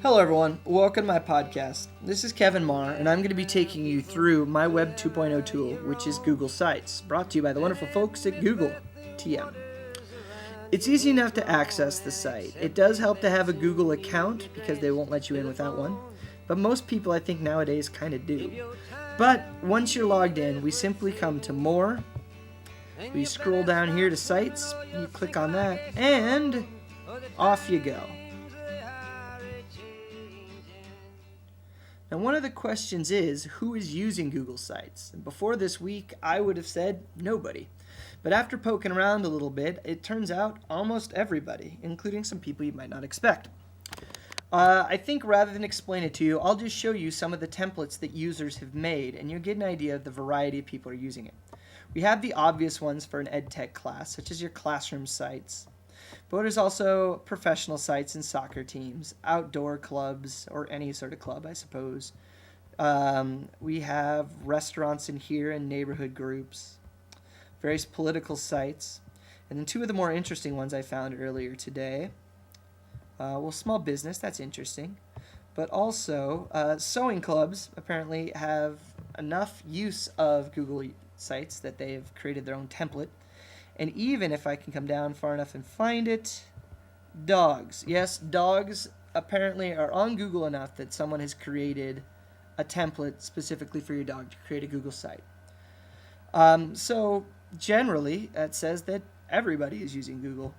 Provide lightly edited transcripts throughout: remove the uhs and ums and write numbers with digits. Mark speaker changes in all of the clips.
Speaker 1: Hello, everyone. Welcome to my podcast. This is Kevin Marr, and I'm going to be taking you through my Web 2.0 tool, which is Google Sites, brought to you by the wonderful folks at Google TM. It's easy enough to access the site. It does help to have a Google account because they won't let you in without one, but most people I think nowadays kind of do. But once you're logged in, we simply come to More. We scroll down here to Sites, you click on that, and off you go. Now, one of the questions is, who is using Google Sites? And before this week, I would have said nobody. But after poking around a little bit, it turns out almost everybody, including some people you might not expect. I think rather than explain it to you, I'll just show you some of the templates that users have made, and you'll get an idea of the variety of people who are using it. We have the obvious ones for an EdTech class, such as your classroom sites. But there's also professional sites and soccer teams, outdoor clubs, or any sort of club, I suppose. We have restaurants in here and neighborhood groups, various political sites, and then two of the more interesting ones I found earlier today. Small business, that's interesting. But also, sewing clubs apparently have enough use of Google Sites that they have created their own template. And even if I can come down far enough and find it, dogs. Yes, dogs apparently are on Google enough that someone has created a template specifically for your dog to create a Google site. So generally, that says that everybody is using Google.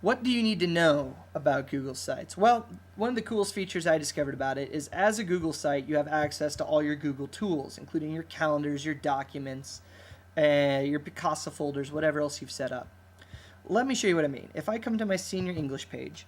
Speaker 1: What do you need to know about Google Sites? Well, one of the coolest features I discovered about it is as a Google site, you have access to all your Google tools, including your calendars, your documents, your Picasa folders, whatever else you've set up. Let me show you what I mean. If I come to my Senior English page,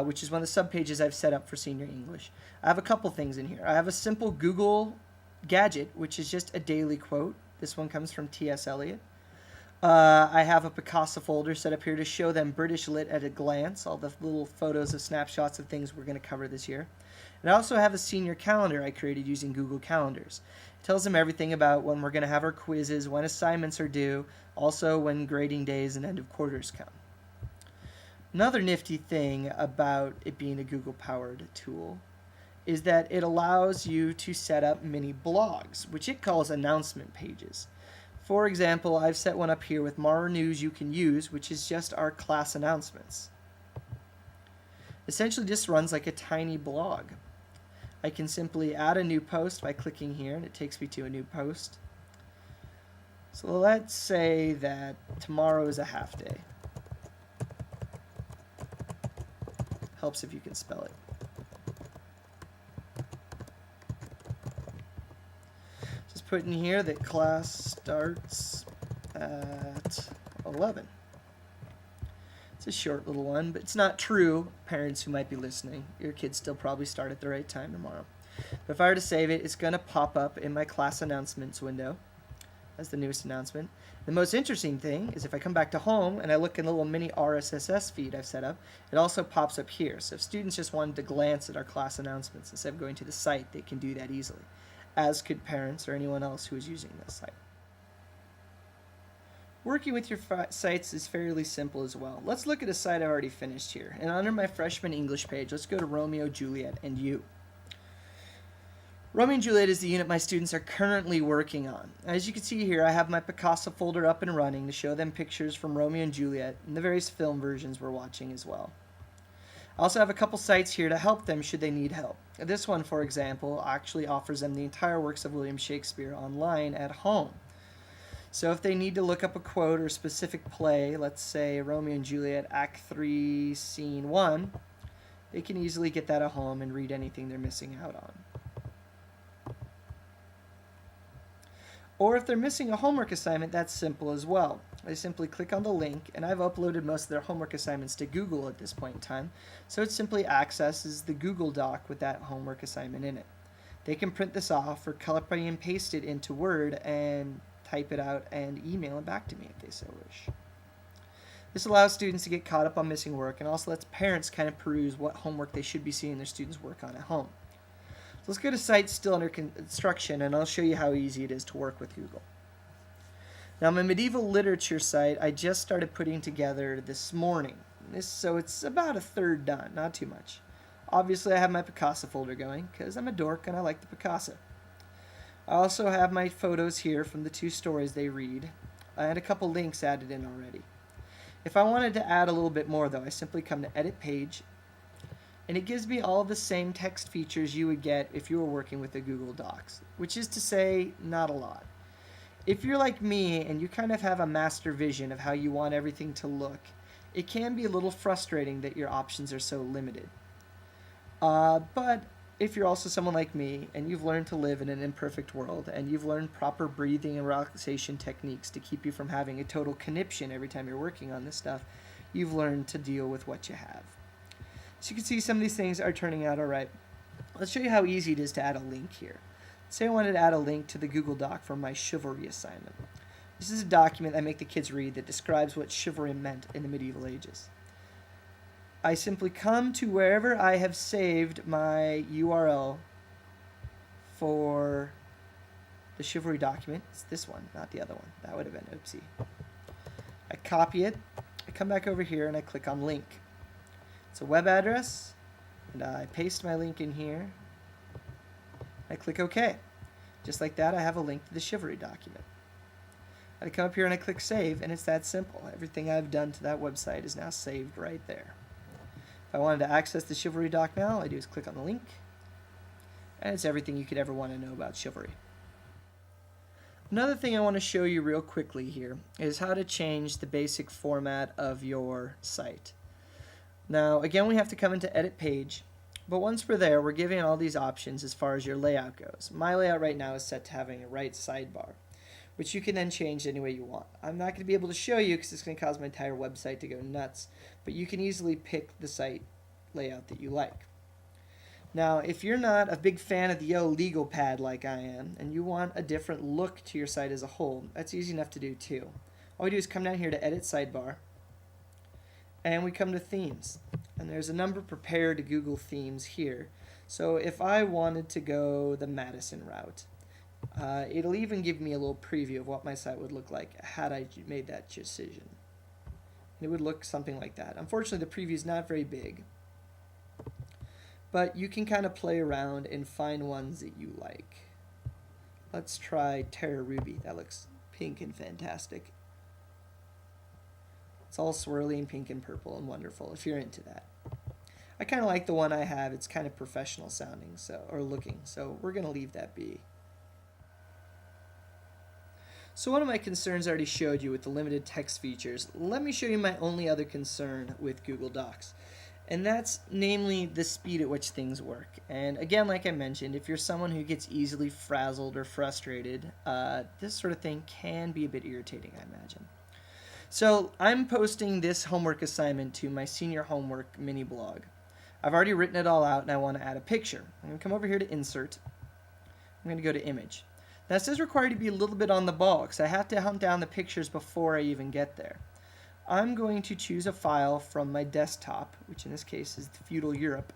Speaker 1: which is one of the subpages I've set up for Senior English, I have a couple things in here. I have a simple Google gadget, which is just a daily quote. This one comes from T.S. Eliot. I have a Picasa folder set up here to show them British Lit at a glance, all the little photos of snapshots of things we're going to cover this year. And I also have a senior calendar I created using Google Calendars. It tells them everything about when we're going to have our quizzes, when assignments are due, also when grading days and end of quarters come. Another nifty thing about it being a Google-powered tool is that it allows you to set up mini blogs, which it calls announcement pages. For example, I've set one up here with Marr News You Can Use, which is just our class announcements. Essentially just runs like a tiny blog. I can simply add a new post by clicking here, and it takes me to a new post. So let's say that tomorrow is a half day. Helps if you can spell it. Put in here that class starts at 11. It's a short little one, but it's not true. Parents who might be listening, your kids still probably start at the right time tomorrow. But if I were to save it, it's going to pop up in my class announcements window as the newest announcement. The most interesting thing is if I come back to home and I look in the little mini RSS feed I've set up, it also pops up here. So if students just wanted to glance at our class announcements instead of going to the site, they can do that easily, as could parents or anyone else who is using this site. Working with your sites is fairly simple as well. Let's look at a site I've already finished here. And under my freshman English page, let's go to Romeo, Juliet, and You. Romeo and Juliet is the unit my students are currently working on. As you can see here, I have my Picasa folder up and running to show them pictures from Romeo and Juliet and the various film versions we're watching as well. I also have a couple sites here to help them should they need help. This one, for example, actually offers them the entire works of William Shakespeare online at home. So if they need to look up a quote or a specific play, let's say Romeo and Juliet, Act 3, Scene 1, they can easily get that at home and read anything they're missing out on. Or if they're missing a homework assignment, that's simple as well. They simply click on the link, and I've uploaded most of their homework assignments to Google at this point in time, so it simply accesses the Google Doc with that homework assignment in it. They can print this off or copy and paste it into Word and type it out and email it back to me if they so wish. This allows students to get caught up on missing work and also lets parents kind of peruse what homework they should be seeing their students work on at home. So let's go to sites still under construction, and I'll show you how easy it is to work with Google. Now, my medieval literature site I just started putting together this morning. So it's about a third done, not too much. Obviously, I have my Picasa folder going because I'm a dork and I like the Picasa. I also have my photos here from the 2 stories they read, and a couple links added in already. If I wanted to add a little bit more, though, I simply come to Edit Page, and it gives me all the same text features you would get if you were working with the Google Docs, which is to say, not a lot. If you're like me and you kind of have a master vision of how you want everything to look, it can be a little frustrating that your options are so limited. But if you're also someone like me and you've learned to live in an imperfect world and you've learned proper breathing and relaxation techniques to keep you from having a total conniption every time you're working on this stuff, you've learned to deal with what you have. So you can see some of these things are turning out all right. Let's show you how easy it is to add a link here. Say I wanted to add a link to the Google Doc for my chivalry assignment. This is a document I make the kids read that describes what chivalry meant in the medieval ages. I simply come to wherever I have saved my URL for the chivalry document. It's this one, not the other one. That would have been oopsie. I copy it, I come back over here and I click on link. It's a web address, and I paste my link in here. I click OK. Just like that, I have a link to the chivalry document. I come up here and I click save, and it's that simple. Everything I've done to that website is now saved right there. If I wanted to access the chivalry doc now, all I do is click on the link, and it's everything you could ever want to know about chivalry. Another thing I want to show you real quickly here is how to change the basic format of your site. Now, again, we have to come into Edit Page, but once we're there, we're given all these options as far as your layout goes. My layout right now is set to having a right sidebar, which you can then change any way you want. I'm not going to be able to show you because it's going to cause my entire website to go nuts, but you can easily pick the site layout that you like. Now, if you're not a big fan of the yellow legal pad like I am, and you want a different look to your site as a whole, that's easy enough to do too. All we do is come down here to Edit Sidebar, and we come to Themes. And there's a number prepared to Google Themes here. So if I wanted to go the Madison route, it'll even give me a little preview of what my site would look like had I made that decision. It would look something like that. Unfortunately, the preview is not very big, but you can kind of play around and find ones that you like. Let's try Terra Ruby. That looks pink and fantastic. It's all swirly and pink and purple and wonderful if you're into that. I kind of like the one I have. It's kind of professional sounding or looking, so we're going to leave that be. So one of my concerns I already showed you with the limited text features. Let me show you my only other concern with Google Docs, and that's namely the speed at which things work. And again, like I mentioned, if you're someone who gets easily frazzled or frustrated, this sort of thing can be a bit irritating, I imagine. So I'm posting this homework assignment to my senior homework mini blog. I've already written it all out and I want to add a picture. I'm going to come over here to Insert. I'm going to go to Image. Now this is required to be a little bit on the ball because I have to hunt down the pictures before I even get there. I'm going to choose a file from my desktop, which in this case is Feudal Europe.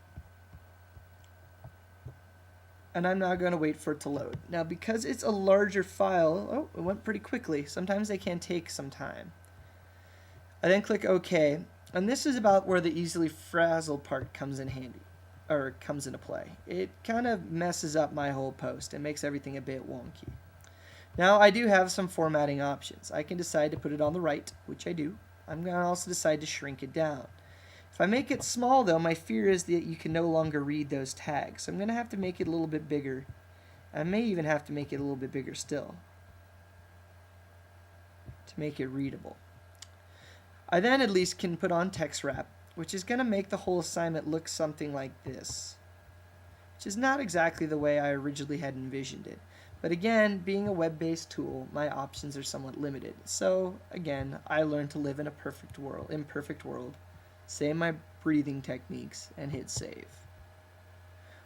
Speaker 1: And I'm now going to wait for it to load. Now because it's a larger file, it went pretty quickly. Sometimes they can take some time. I then click OK, and this is about where the easily frazzled part comes in handy, or comes into play. It kind of messes up my whole post and makes everything a bit wonky. Now I do have some formatting options. I can decide to put it on the right, which I do. I'm going to also decide to shrink it down. If I make it small though, my fear is that you can no longer read those tags. So I'm going to have to make it a little bit bigger. I may even have to make it a little bit bigger still to make it readable. I then at least can put on text wrap, which is going to make the whole assignment look something like this, which is not exactly the way I originally had envisioned it. But again, being a web-based tool, my options are somewhat limited. So again, I learned to live in a imperfect world, say my breathing techniques, and hit save.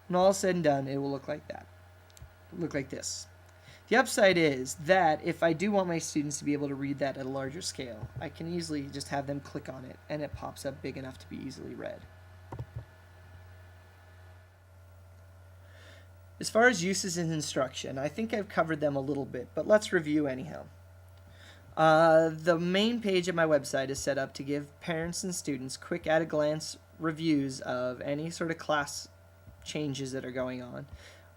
Speaker 1: When all is said and done, it will look like that. Look like this. The upside is that if I do want my students to be able to read that at a larger scale, I can easily just have them click on it and it pops up big enough to be easily read. As far as uses in instruction, I think I've covered them a little bit, but let's review anyhow. The main page of my website is set up to give parents and students quick at-a-glance reviews of any sort of class changes that are going on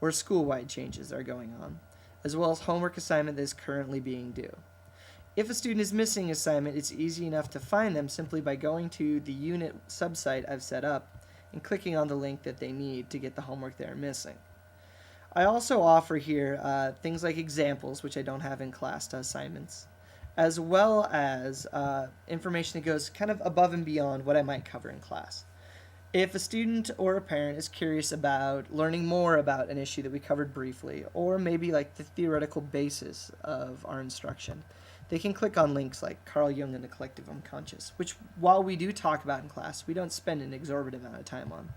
Speaker 1: or school-wide changes that are going on, as well as homework assignment that is currently being due. If a student is missing an assignment, it's easy enough to find them simply by going to the unit subsite I've set up and clicking on the link that they need to get the homework they're missing. I also offer here things like examples, which I don't have in class assignments, as well as information that goes kind of above and beyond what I might cover in class. If a student or a parent is curious about learning more about an issue that we covered briefly, or maybe like the theoretical basis of our instruction, they can click on links like Carl Jung and the Collective Unconscious, which while we do talk about in class, we don't spend an exorbitant amount of time on.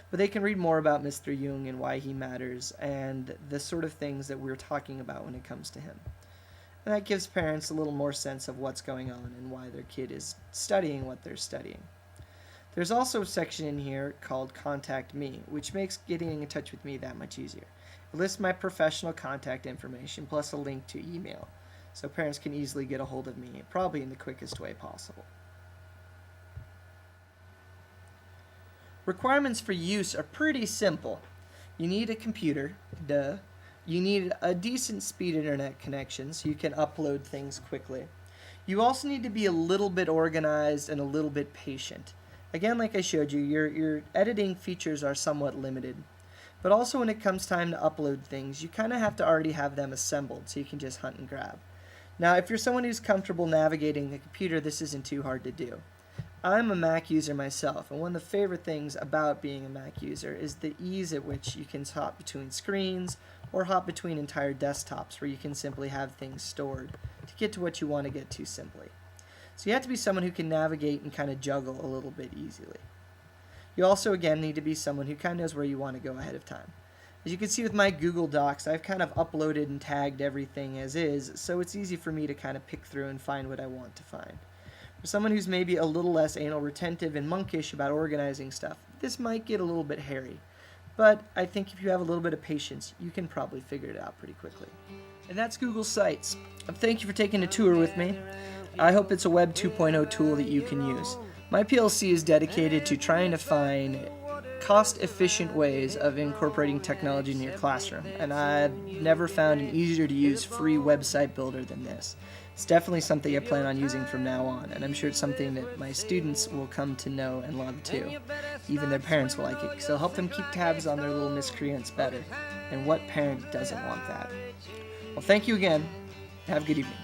Speaker 1: But they can read more about Mr. Jung and why he matters and the sort of things that we're talking about when it comes to him. And that gives parents a little more sense of what's going on and why their kid is studying what they're studying. There's also a section in here called Contact Me, which makes getting in touch with me that much easier. It lists my professional contact information plus a link to email, so parents can easily get a hold of me, probably in the quickest way possible. Requirements for use are pretty simple. You need a computer, duh. You need a decent speed internet connection so you can upload things quickly. You also need to be a little bit organized and a little bit patient. Again, like I showed you, your editing features are somewhat limited. But also when it comes time to upload things, you kind of have to already have them assembled so you can just hunt and grab. Now, if you're someone who's comfortable navigating a computer, this isn't too hard to do. I'm a Mac user myself, and one of the favorite things about being a Mac user is the ease at which you can hop between screens or hop between entire desktops where you can simply have things stored to get to what you want to get to simply. So you have to be someone who can navigate and kind of juggle a little bit easily. You also, again, need to be someone who kind of knows where you want to go ahead of time. As you can see with my Google Docs, I've kind of uploaded and tagged everything as is, so it's easy for me to kind of pick through and find what I want to find. For someone who's maybe a little less anal retentive and monkish about organizing stuff, this might get a little bit hairy. But I think if you have a little bit of patience, you can probably figure it out pretty quickly. And that's Google Sites. Thank you for taking a tour with me. I hope it's a Web 2.0 tool that you can use. My PLC is dedicated to trying to find cost-efficient ways of incorporating technology in your classroom, and I've never found an easier-to-use free website builder than this. It's definitely something I plan on using from now on, and I'm sure it's something that my students will come to know and love too. Even their parents will like it, because it'll help them keep tabs on their little miscreants better. And what parent doesn't want that? Well, thank you again. Have a good evening.